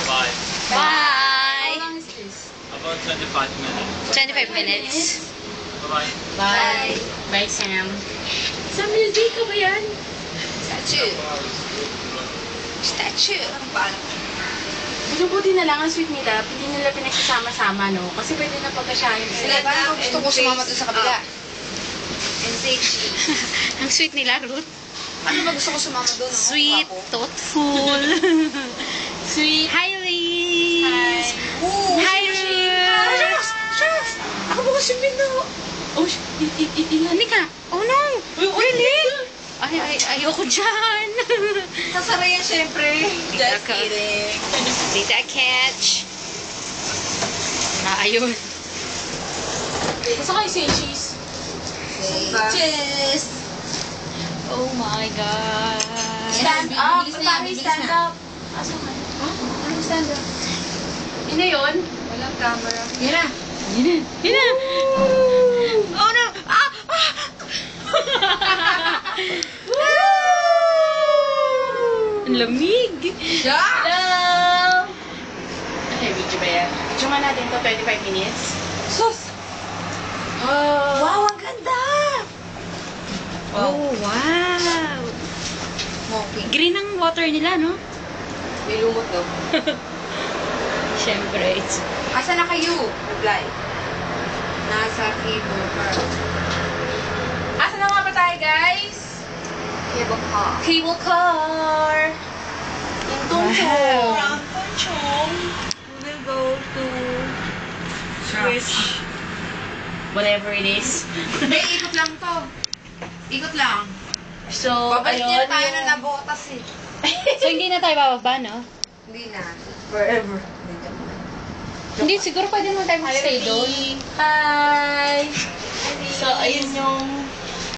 Bye. Bye. How long is this? About 25 minutes. 25 minutes. Bye-bye. Bye. Bye, Sam. Sa music ka ba yan? Statue. Statue. Ano buti na lang ang sweet nila, hindi nila pinagsasama-sama, no? Kasi pwede na pagkasyahin Sila sila. ba gusto ko sumama dun sa kabila? And safety. Ang sweet nila, Ruth. Ano ba gusto ko sumama dun? Sweet, thoughtful. Sweet. Hi, Liz. Hi, Ruth. Chef! Ako ba kasi bino? Oh, Hindi ka. Oh, no. Really? Ayoko dyan. Sasara yan, syempre. Just Ka. kidding. Dita catch. Ayun. Basta kayo say cheese. Cheers! Oh my God. Stand up! Paano stand up? Asan ka? Ano stand up? Yun na yun? Walang camera. Yun na. Yun na. Oh, no. Ah! Ang lamig. Hello! Okay, video ba yan? Video nga natin to 25 minutes. Sus! Oh! Wow, ang ganda! Oh, wow. Smoking. Green ang water nila, no? May lumot daw. Siyempre, it's... Asa na kayo? Reply. Nasa cable car. Asa na nga ba tayo, guys? Cable car. Cable car! Yung tungtong. From Ponchong, we will go to Swiss. Whatever it is. Hindi, ikot lang to. Ikot lang. So, Babalik ayun niya tayo yung- na nabotas eh. So, hindi na tayo bababa, no? Hindi na. Forever. Hindi, siguro pwede naman tayo mag-stay doon. Hi! So, ayun yung